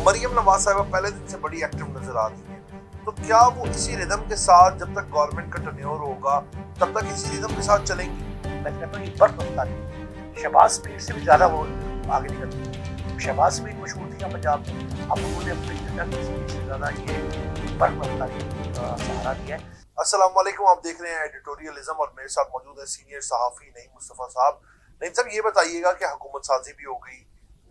मरियम नवाज साहिबा पहले दिन से बड़ी एक्टिव नजर आ रही है, तो क्या वो इसी रिदम के साथ जब तक गवर्नमेंट का टर्न्योवर होगा तब तक इसी रिदम के साथ चलेंगी? मैं कहता हूँ ये बर्फ रफ्तार है, शहबाज मीर से भी ज्यादा वो आगे निकलती है। शहबाज मीर मशहूर थी पंजाब में, अब उन्होंने अपनी जगह से ज्यादा ये बर्फ रफ्तारी का सहारा दिया है। अस्सलाम वालेकुम, आप देख रहे हैं एडिटोरियलिज्म और मेरे साथ मौजूद है सीनियर सहाफी नईम मुस्तफ़ा साहब। नईम साहब, ये बताइएगा कि हुकूमत साजी भी हो गई,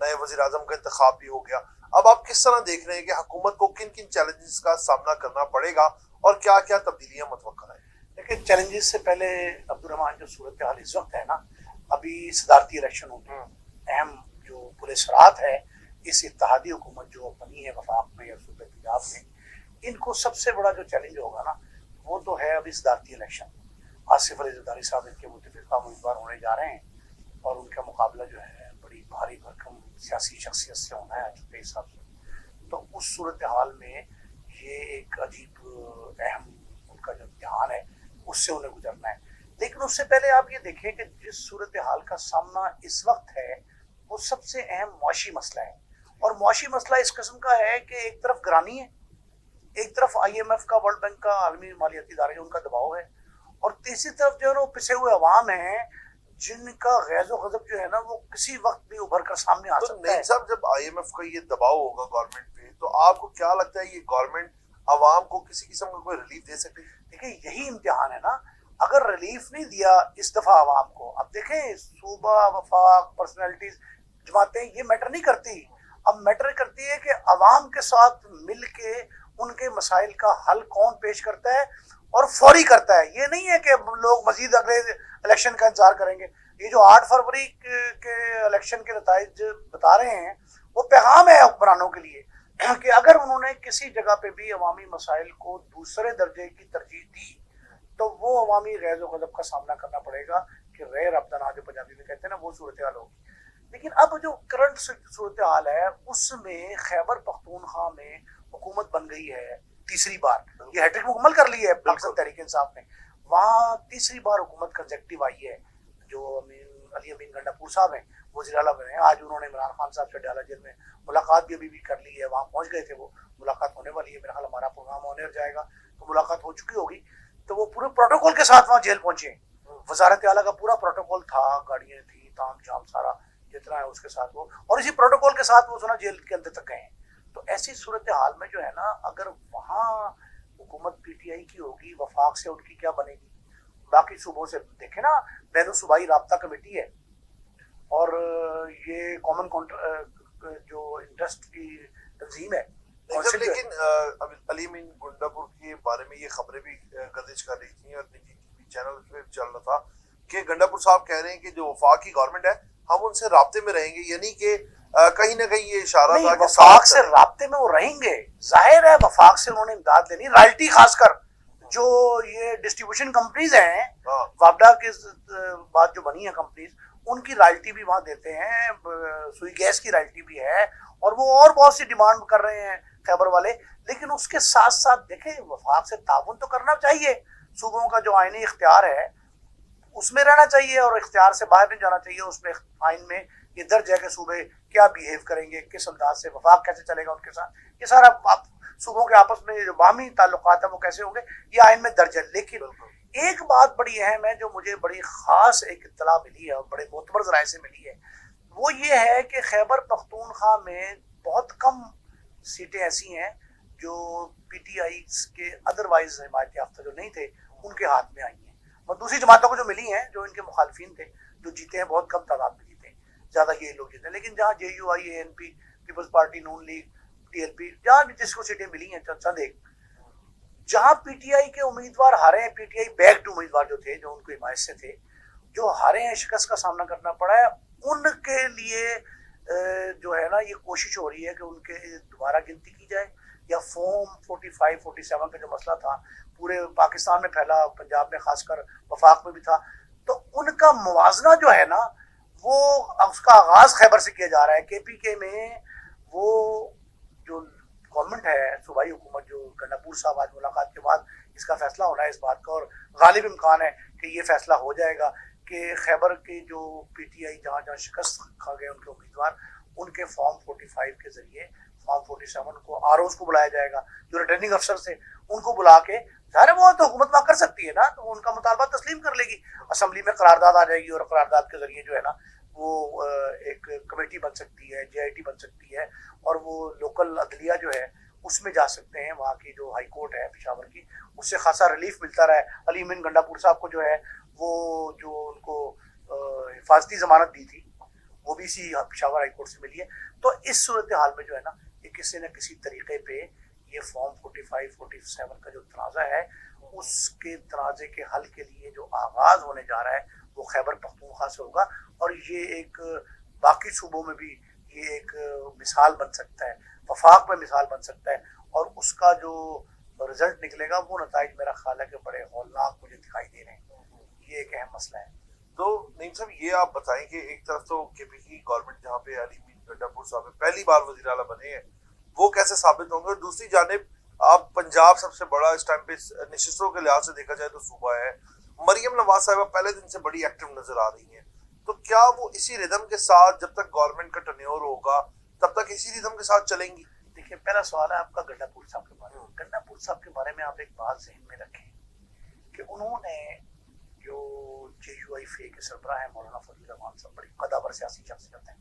नए वज़ीर आज़म का इंतखाब भी हो गया, अब आप किस तरह देख रहे हैं कि हुकूमत को किन किन चैलेंजेस का सामना करना पड़ेगा और क्या क्या तब्दीलियां मुतवक्का है? देखिए, चैलेंजेस से पहले अब्दुर्रहमान जो सूरत हाल इस वक्त है ना, अभी सदारती इलेक्शन होंगे, अहम जो पुलिसरात है इस इत्तेहादी हुकूमत जो बनी है वफाक में या सूबे पंजाब में, इनको सबसे बड़ा जो चैलेंज होगा ना वो तो है अभी सदारती इलेक्शन। आसिफ अली ज़रदारी साहब इनके मुतफ़िक़ा उम्मीदवार होने जा रहे हैं और उनका मुकाबला जो है बड़ी भारी भरकम सियासी शख्सियत से होना है आज के हिसाब से। तो उस सूरत हाल में ये एक अजीब अहम उनका जो इम्तिहान है उससे उन्हें गुजरना है। लेकिन उससे पहले आप ये देखें कि जिस सूरत हाल का सामना इस वक्त है वो सबसे अहम मुआशी मसला है, और मुआशी मसला इस किस्म का है कि एक तरफ गिरानी है, एक तरफ IMF का, वर्ल्ड बैंक का, आलमी मालियाती इदारे उनका दबाव है, और तीसरी तरफ जो है वो पिसे हुए अवाम हैं जिनका गैज़ो गज़ब जो है ना वो किसी वक्त भी उभर कर सामने आ सकता है। साहब, जब IMF का ये दबाव होगा गवर्नमेंट पे, तो आपको क्या लगता है ये गवर्नमेंट अवाम को किसी किस्म का कोई रिलीफ दे सकती है? देखिए, यही इम्तिहान है ना, अगर रिलीफ नहीं दिया इस दफा अवाम को, अब देखें सूबा, वफाक, पर्सनैलिटीज, जमातें ये मैटर नहीं करती, अब मैटर करती है कि अवाम के साथ मिल के उनके मसाइल का हल कौन पेश करता है और फौरी करता है। ये नहीं है कि लोग मजीद अगले इलेक्शन का इंतजार करेंगे। ये जो 8 फरवरी के इलेक्शन के नताइज बता रहे हैं वो पैगाम है हुक्मरानों के लिए कि अगर उन्होंने किसी जगह पे भी अवामी मसाइल को दूसरे दर्जे की तरजीह दी तो वो अवामी गैज़ो गज़ब का सामना करना पड़ेगा कि रे रब्दना जो पंजाबी में कहते हैं ना, वो सूरत हाल होगी। लेकिन अब जो करंट सूरत हाल है उसमें खैबर पख्तूनख्वा में हुकूमत बन गई है तीसरी बार, ये हैट्रिक मुकम्मल कर ली है पाकिस्तान तहरीक इंसाफ ने, वहाँ तीसरी बार हुकूमत कंसेक्टिव आई है। जो अली अमीन गंडापुर साहब हैं वज़ीर आला बने हैं, आज उन्होंने इमरान खान साहब से डाला जेल में, मुलाकात भी अभी कर ली है, वहाँ पहुँच गए थे, वो मुलाकात होने वाली है, मेरा ख्याल हमारा प्रोग्राम होने जाएगा तो मुलाकात हो चुकी होगी। तो वो पूरे प्रोटोकॉल के साथ वहाँ जेल पहुँचे, वजारत आला का पूरा प्रोटोकॉल था, गाड़ियाँ थी, ताम झाम सारा जितना है उसके साथ वो, और इसी प्रोटोकॉल के साथ वो सुना जेल के अंदर तक गए हैं। तो ऐसी सूरत हाल में जो है ना, अगर वहाँ हुकूमत PTI की होगी, वफाक से उनकी क्या बनेगी? बाकी सूबों से देखे ना, बैन सूबाई राब्ता कमेटी है और ये कॉमन जो इंटरेस्ट की तंजीम है। लेकिन अली अमीन गुंडापुर के बारे में ये खबरें भी गर्दिश कर रही थी और निजी चैनल पे चल रहा था कि गंडापुर साहब कह रहे हैं कि जो वफाक की गवर्नमेंट है हम उनसे राब्ते में रहेंगे, यानी कि कहीं ना कहीं ये इशारा था कि वफाक से राब्ते में वो रहेंगे। जाहिर है वफाक से उन्होंने इमदाद लेनी, रॉयल्टी खासकर जो ये डिस्ट्रीब्यूशन कंपनीज हैं, वापडा के बाद जो बनी है कंपनीज, उनकी रॉयल्टी भी वहाँ देते हैं, सुई गैस की रॉयल्टी भी है, और वो और बहुत सी डिमांड कर रहे हैं खैबर वाले। लेकिन उसके साथ साथ देखें, वफाक से ताउन तो करना चाहिए, सूबों का जो आईनी इख्तियार है उसमें रहना चाहिए और इख्तियार से बाहर नहीं जाना चाहिए। उसमें आइन में ये दर्ज है कि सूबे क्या बिहेव करेंगे, किस अंदाज से वफाक कैसे चलेगा उनके साथ, ये सारा आप सूबों के आपस में जो बाहमी ताल्लुकात है वो कैसे होंगे, ये आइन में दर्ज है। लेकिन एक बात बड़ी अहम है जो मुझे बड़ी खास एक इत्तला मिली है और बड़े मोतबर ज़राए से मिली है, वो ये है कि खैबर पख्तूनख्वा में बहुत कम सीटें ऐसी हैं जो PTI के अदरवाइज हिमायत याफ्ता जो नहीं थे उनके हाथ में आई हैं, और दूसरी जमातों को जो मिली हैं, जो इनके मुखालफिन थे, जो जीते हैं, बहुत कम तादाद में जीते हैं, ज़्यादा ये लोग जीते हैं। लेकिन जहाँ JUI, ANP, पीपल्स पार्टी, नून लीग, TLP, जहाँ भी जिसको सीटें मिली हैं चंद एक, जहाँ PTI के उम्मीदवार हारे हैं, PTI बैक्ड उम्मीदवार जो थे, जो उनको हिमायत से थे, जो हारे हैं, शिकस्त का सामना करना पड़ा है, उनके लिए जो है ना ये कोशिश हो रही है कि उनके दोबारा गिनती की जाए, या फॉर्म 45, 47 का जो मसला था पूरे पाकिस्तान में फैला, पंजाब में खासकर, वफाक में भी था, तो उनका मुवाजना जो है ना वो उसका आगाज खैबर से किया जा रहा है। KPK में वो जो गवर्नमेंट है, सूबाई हुकूमत, जो गंडापुर साहब आज मुलाकात के बाद इसका फैसला होना है इस बात का, और गालिब इम्कान है कि ये फैसला हो जाएगा कि खैबर के जो PTI जहाँ जहाँ शिकस्त खा गए उनके उम्मीदवार, उनके फॉर्म 45 के जरिए, फॉर्म 47 को आरओज को बुलाया जाएगा, जो रिटर्निंग अफसर से उनको बुला के, ज़ाहिर है वो तो हुकूमत वहाँ कर सकती है ना, तो उनका मुतालबा तस्लीम कर लेगी, असम्बली में करारदाद आ जाएगी और करारदाद के जरिए जो है ना वो एक कमेटी बन सकती है, JIT बन सकती है, और वो लोकल अदलिया जो है उसमें जा सकते हैं। वहाँ की जो हाई कोर्ट है पेशावर की, उससे खासा रिलीफ मिलता रहा है। अली अमीन गंडापुर साहब को जो है वो जो उनको हिफाजती जमानत दी थी वो भी इसी पेशावर हाई कोर्ट से मिली है। तो इस सूरत हाल में जो है ना ये किसी न किसी तरीके पे ये फॉर्म 45-47 का जो तनाज़ा है उसके तनाज़े के हल के लिए जो आगाज़ होने जा रहा है वो खैबर पख्तूनख्वा से होगा, और ये एक बाकी सूबों में भी ये एक मिसाल बन सकता है, वफाक में मिसाल बन सकता है, और उसका जो रिजल्ट निकलेगा वो नताइज मेरा ख्याल है कि बड़े हौलनाक मुझे दिखाई दे रहे हैं। ये एक अहम मसला है। तो नईम साहब ये आप बताएं कि एक तरफ तो KP की गवर्नमेंट जहाँ पे अली अमीन गंडापुर साहब पहली बार वज़ीर आला बने हैं वो कैसे साबित होंगे, और दूसरी जानिब आप पंजाब सबसे बड़ा इस टाइम पे नशिस्तों के लिहाज से देखा जाए तो सूबा है, मरियम नवाज साहिबा पहले दिन से बड़ी एक्टिव नजर आ रही हैं, तो क्या वो इसी रिदम के साथ जब तक गवर्नमेंट का टर्न्योर होगा तब तक इसी रिदम के साथ चलेंगी? देखिए, पहला सवाल है आपका गंडापुर साहब के बारे में। गंडापुर साहब के बारे में आप एक बात ज़हन में रखें कि उन्होंने जो JUIFA के सरबराह है मौलाना फजल रहमान साहब, बड़ी कदावर सियासी शख्सियत हैं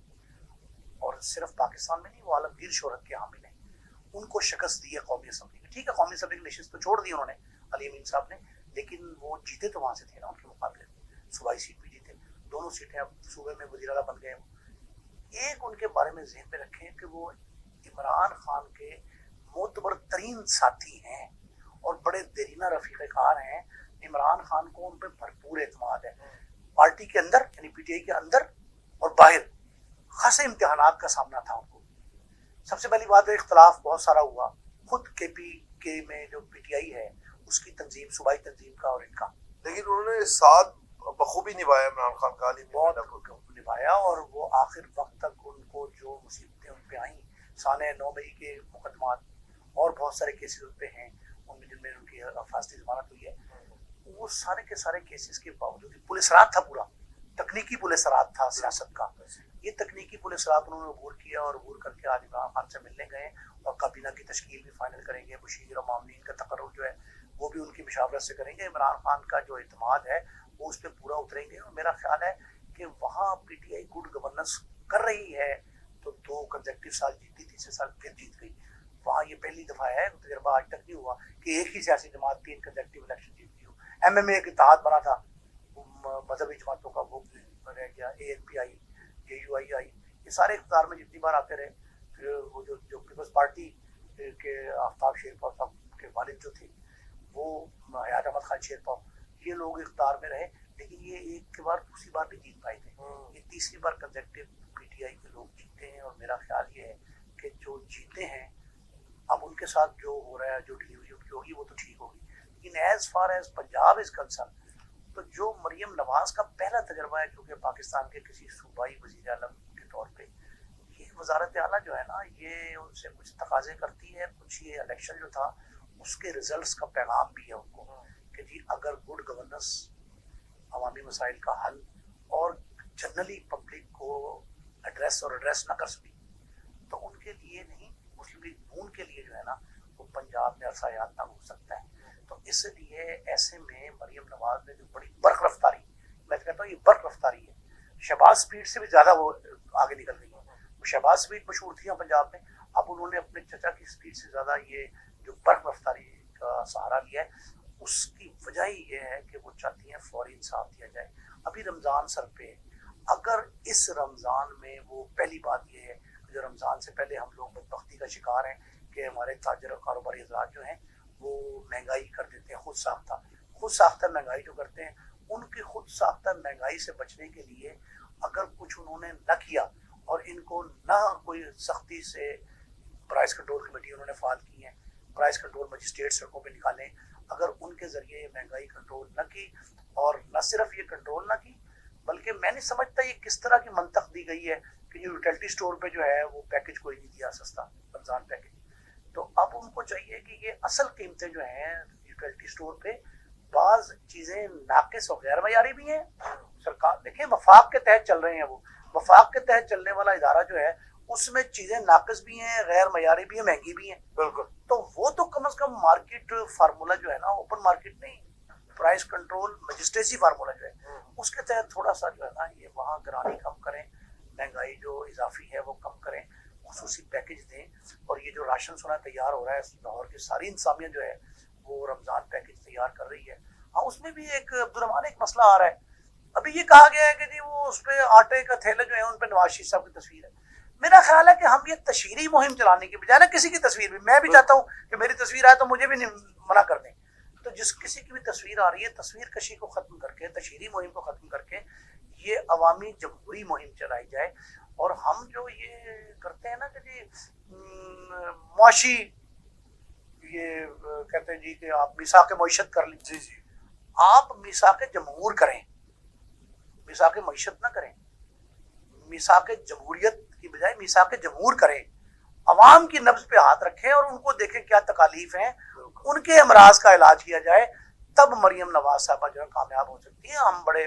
और सिर्फ पाकिस्तान में नहीं वो आलमगीर शोहरत के हामिल हैं। उनको शिकस्त दी है कौमी असम्बली में, ठीक है कौमी असम्बली की नशिस्त तो छोड़ दी उन्होंने अली अमीन साहब ने, लेकिन वो जीते तो वहाँ से थे ना उनके मुकाबले, सूबाई सीट भी जीते, दोनों सीटें अब सूबे में वज़ीर आला बन गए। एक उनके बारे में ज़हन में रखें कि वो इमरान खान के मोतबर तरीन साथी हैं और बड़े देरीना रफीक़-ए-कार हैं। इमरान खान को उन पर भरपूर एतमाद है, पार्टी के अंदर यानी PTI के अंदर और बाहर खासे इम्तिहानात का सामना था उनको। सबसे पहली बात है इख्तलाफ बहुत सारा हुआ, खुद KP के में जो PTI है उसकी तंजीम, सूबाई तंजीम का और इनका, लेकिन उन्होंने साथ बखूबी निभाया इमरान खान का, बहुत निभाया, और वो आखिर वक्त तक उनको जो मुसीबतें उन पे आई, साने 9 मई के मुकदमात और बहुत सारे केसेस उन पे हैं उनमें जिनमें उनकी हिफाजती जमानत हुई है, वो सारे के सारे केसेस के बावजूद पुलिस रात था, पूरा तकनीकी पुलिस रात था सियासत का। ये तकनीकी पुलिस रात उन्होंने अबूर किया और अबूर करके आज इमरान खान से मिलने गए और काबीना की तश्कील भी फाइनल करेंगे। बशीर और मामलीन का तकर्रुर जो है वो भी उनकी मुशावरत से करेंगे। इमरान खान का जो एतमाद है वो उस पर पूरा उतरेंगे, और मेरा ख्याल है कि वहाँ PTI गुड गवर्नेंस कर रही है, तो 2 कंसेक्टिव साल जीती, तीसरे साल फिर जीत गई। वहाँ ये पहली दफ़ा है, तजर्बा आज तक नहीं हुआ कि एक ही सियासी जमात 3 कंसेक्टिव इलेक्शन जीतती हो। MMA एक इत्तेहाद बना था मजहबी जमातों का, वो रह गया, ANPI, JUII, ये सारे इख्तियार में जितनी बार आते रहे। फिर वो जो पीपल्स पार्टी के आफ्ताब शेरपाव साहब के वालिद जो थे वो हयात अहमद खान शेरपाव, ये लोग इख्तियार में रहे, लेकिन ये एक के बाद दूसरी बार भी जीत पाए थे। ये तीसरी बार कंसेक्टिव PTI के लोग जीते हैं, और मेरा ख्याल ये है कि जो जीते हैं अब उनके साथ जो हो रहा है, जो डिलीवरी उनकी होगी वो तो ठीक होगी। लेकिन as far as Punjab is concern, तो जो मरियम नवाज का पहला तजर्बा है क्योंकि पाकिस्तान के किसी सूबाई वज़ीर आला के तौर पे, ये वज़ारत आला जो है ना ये उनसे कुछ तकाजे करती है, कुछ ये इलेक्शन जो था उसके रिजल्ट्स का पैगाम भी है उनको कि जी अगर गुड गवर्नेंस, अवामी मसाइल का हल और जनरली पब्लिक को एड्रेस ना कर सकी तो उनके लिए नहीं, मुस्लिम लीग नून के लिए जो है ना वो पंजाब में अरसा याद ना हो सकता है। तो इसलिए ऐसे में मरियम नवाज ने जो बड़ी बर्क रफ्तारी, मैं कहता हूँ ये बर्क रफ्तारी है, शहबाज स्पीड से भी ज़्यादा वो आगे निकल गई है। शहबाज स्पीड मशहूर थी पंजाब में, अब उन्होंने अपने चचा की स्पीड से ज़्यादा ये जो बर्क रफ्तारी का सहारा लिया है। उसकी वजह ये है कि वो चाहती हैं फौरी इंसाफ दिया जाए। अभी रमज़ान सर पे, अगर इस रमज़ान में वो, पहली बात ये है जो रमज़ान से पहले हम लोग बदबख्ती का शिकार हैं कि हमारे ताजर और कारोबारी हज़रात जो हैं वो महंगाई कर देते हैं, खुद साख्ता महंगाई जो करते हैं, उनकी खुद साख्ता महंगाई से बचने के लिए अगर कुछ उन्होंने न किया और इनको ना कोई सख्ती से प्राइस कंट्रोल कमेटी उन्होंने फाल की है, प्राइस कंट्रोल मजिस्ट्रेट सड़कों पे निकालें, अगर उनके ज़रिए महंगाई कंट्रोल न की, और न सिर्फ ये कंट्रोल न की बल्कि मैं नहीं समझता ये किस तरह की मंतक दी गई है कि जो यूटिलिटी स्टोर पे जो है वो पैकेज कोई नहीं दिया सस्ता रमज़ान पैकेज। तो अब उनको चाहिए कि ये असल कीमतें जो हैं यूटिलिटी स्टोर पे, बाज़ चीज़ें नाकिस और गैर मयारी भी हैं। सरकार देखिए वफाक के तहत चल रहे हैं, वो वफाक के तहत चलने वाला इदारा जो है اس میں چیزیں ناقص بھی ہیں، غیر معیاری بھی ہیں، مہنگی بھی ہیں. بالکل. تو وہ تو کم از کم مارکیٹ فارمولا جو ہے نا، اوپن مارکیٹ نہیں، پرائس کنٹرول مجسٹریسی فارمولا جو ہے اس کے تحت تھوڑا سا جو ہے نا یہ وہاں گرانی کم کریں، مہنگائی جو اضافی ہے وہ کم کریں، خصوصی پیکج دیں. اور یہ جو راشن سونا تیار ہو رہا ہے، لاہور کی ساری انتظامیہ جو ہے وہ رمضان پیکج تیار کر رہی ہے. ہاں اس میں بھی ایک عبدالرحمان ایک مسئلہ آ رہا ہے. ابھی یہ کہا گیا ہے کہ جی وہ اس پہ آٹے کا تھیلے جو ہے ان پہ نواز شریف صاحب کی تصویر ہے. میرا خیال ہے کہ ہم یہ تشہیری مہم چلانے کی بجائے نا، کسی کی تصویر بھی، میں بھی چاہتا ہوں کہ میری تصویر آئے تو مجھے بھی منع کر دیں. تو جس کسی کی بھی تصویر آ رہی ہے، تصویر کشی کو ختم کر کے، تشہیری مہم کو ختم کر کے یہ عوامی جمہوری مہم چلائی جائے. اور ہم جو یہ کرتے ہیں نا کہ جی معاشی، یہ کہتے ہیں جی کہ آپ میثاق معیشت کر لیں. جی جی. آپ میثاق جمہور کریں، میثاق معیشت نہ کریں. میثاق جمہوریت کی بجائے میثاق جمہور کریں. عوام کی نبض پہ ہاتھ رکھیں اور ان کو دیکھیں کیا تکالیف ہیں، ان کے امراض کا علاج کیا جائے. تب مریم نواز صاحبہ جو ہے کامیاب ہو سکتی ہیں. ہم بڑے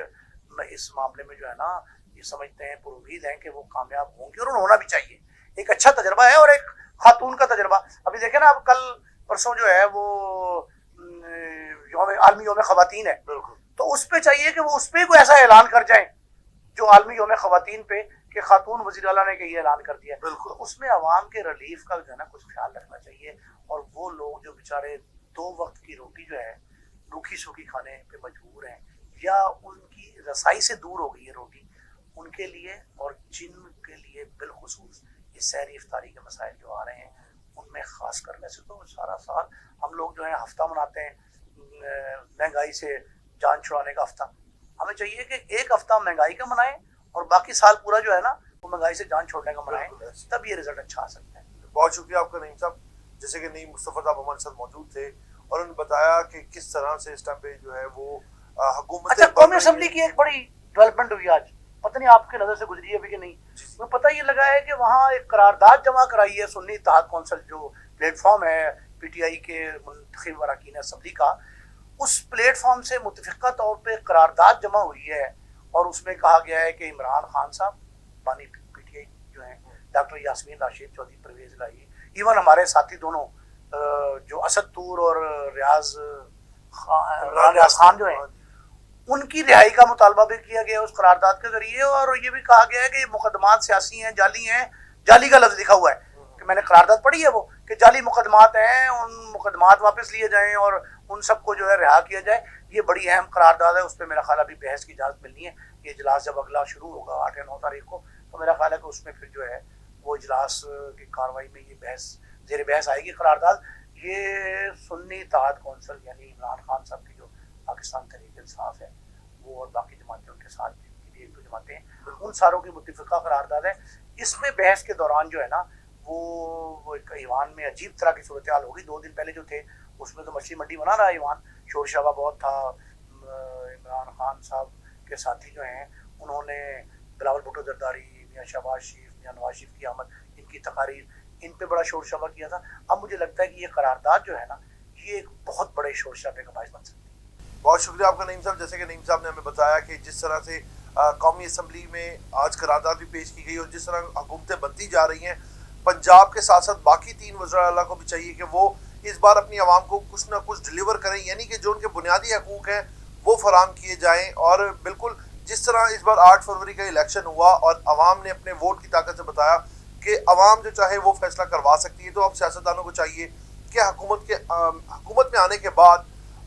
اس معاملے میں جو ہے نا یہ سمجھتے ہیں، پر امید ہیں کہ وہ کامیاب ہوں گی، اور انہیں ہونا بھی چاہیے. ایک اچھا تجربہ ہے اور ایک خاتون کا تجربہ. ابھی دیکھیں نا، اب کل پرسوں جو ہے وہ عالمی یوم خواتین ہے، تو اس پہ چاہیے کہ وہ اس پہ کوئی ایسا اعلان کر جائیں جو عالمی یوم خواتین پہ، کہ خاتون وزیر اعلیٰ نے کہ یہ اعلان کر دیا. تو اس میں عوام کے ریلیف کا جو ہے نا کچھ خیال رکھنا چاہیے. اور وہ لوگ جو بیچارے 2 وقت کی روٹی جو ہے روکھی سوکھی کھانے پہ مجبور ہیں، یا ان کی رسائی سے دور ہو گئی ہے روٹی، ان کے لیے، اور جن کے لیے بالخصوص یہ سحری افطاری کے مسائل جو آ رہے ہیں ان میں خاص کر. ویسے تو سارا سال ہم لوگ جو ہے ہفتہ مناتے ہیں مہنگائی سے جان چھڑانے کا ہفتہ. ہمیں چاہیے کہ ایک ہفتہ مہنگائی کا منائیں اور باقی سال پورا جو ہے نا وہ مہنگائی سے جان چھوڑنے کا منائیں، تب یہ رزلٹ اچھا آ سکتا ہے. بہت شکریہ آپ کا نعیم صاحب. جیسے کہ نعیم مصطفیٰ صاحب ہمارے ساتھ موجود تھے اور انہوں نے بتایا کہ کس طرح سے اس ٹائم پہ جو ہے وہ حکومت. اچھا، قومی اسمبلی کی ایک بڑی ڈیولپمنٹ ہوئی آج، پتہ نہیں آپ کی نظر سے گزری ہے ابھی کہ نہیں. مجھے پتہ یہ لگا ہے کہ وہاں ایک قرارداد جمع کرائی ہے سنی اتحاد کونسل، جو پلیٹ فارم ہے پی ٹی آئی کے منتخب اراکین اسمبلی کا. اس پلیٹ فارم سے متفقہ طور پہ قرارداد جمع ہوئی ہے، اور اس میں کہا گیا ہے کہ عمران خان صاحب بانی پی ٹی آئی جو ہیں، ڈاکٹر یاسمین راشد چودھری، پرویز الہی، ایون ہمارے ساتھی دونوں جو اسد طور اور ریاض خان جو ہیں، ان کی رہائی کا مطالبہ بھی کیا گیا اس قرارداد کے ذریعے. اور یہ بھی کہا گیا ہے کہ یہ مقدمات سیاسی ہیں، جعلی ہیں. جعلی کا لفظ لکھا ہوا ہے کہ میں نے قرارداد پڑھی ہے وہ، کہ جعلی مقدمات ہیں، ان مقدمات واپس لیے جائیں اور ان سب کو جو ہے رہا کیا جائے. یہ بڑی اہم قرارداد ہے، اس پہ میرا خیال ابھی بحث کی اجازت ملنی ہے. یہ اجلاس جب اگلا شروع ہوگا 8 یا 9 تاریخ کو، تو میرا خیال ہے کہ اس میں پھر جو ہے وہ اجلاس کی کاروائی میں یہ بحث زیر بحث آئے گی قرارداد. یہ سنی اتحاد کونسل یعنی عمران خان صاحب کی جو پاکستان تحریک انصاف ہے وہ، اور باقی جماعتیں ان کے ساتھ بھی ایک دو جماعتیں ہیں، ان ساروں کی متفقہ قرارداد ہے. اس میں بحث کے دوران جو ہے نا وہ ایک ایوان میں عجیب طرح کی صورتحال ہوگی. 2 دن پہلے جو تھے اس میں تو مچھلی منڈی بنا رہا ایوان، شور شرابہ بہت تھا. عمران خان صاحب کے ساتھی جو ہیں انہوں نے بلاول بھٹو زرداری، میاں شہباز شریف، میاں نواز شریف کی آمد، ان کی تقاریر، ان پہ بڑا شور شرابہ کیا تھا. اب مجھے لگتا ہے کہ یہ قرارداد جو ہے نا یہ ایک بہت بڑے شور شرابے کا باعث بن سکتی ہے. بہت شکریہ آپ کا نعیم صاحب. جیسے کہ نعیم صاحب نے ہمیں بتایا کہ جس طرح سے قومی اسمبلی میں آج قرارداد بھی پیش کی گئی اور جس طرح حکومتیں بنتی جا رہی ہیں، پنجاب کے ساتھ ساتھ باقی 3 وزراء اعلیٰ کو بھی چاہیے کہ وہ اس بار اپنی عوام کو کچھ نہ کچھ ڈلیور کریں، یعنی کہ جو ان کے بنیادی حقوق ہیں وہ فراہم کیے جائیں. اور بالکل جس طرح اس بار 8 فروری کا الیکشن ہوا اور عوام نے اپنے ووٹ کی طاقت سے بتایا کہ عوام جو چاہے وہ فیصلہ کروا سکتی ہے، تو اب سیاستدانوں کو چاہیے کہ حکومت میں آنے کے بعد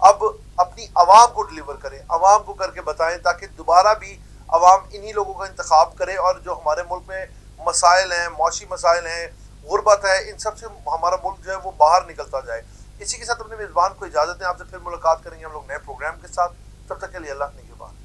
اب اپنی عوام کو ڈلیور کریں، عوام کو کر کے بتائیں، تاکہ دوبارہ بھی عوام انہی لوگوں کا انتخاب کرے. اور جو ہمارے ملک میں مسائل ہیں، معاشی مسائل ہیں، غربت ہے، ان سب سے ہمارا ملک جو ہے وہ باہر نکلتا جائے. اسی کے ساتھ اپنے میزبان کو اجازت دیں. آپ سے پھر ملاقات کریں گے ہم لوگ نئے پروگرام کے ساتھ. تب تک کے لیے اللہ نے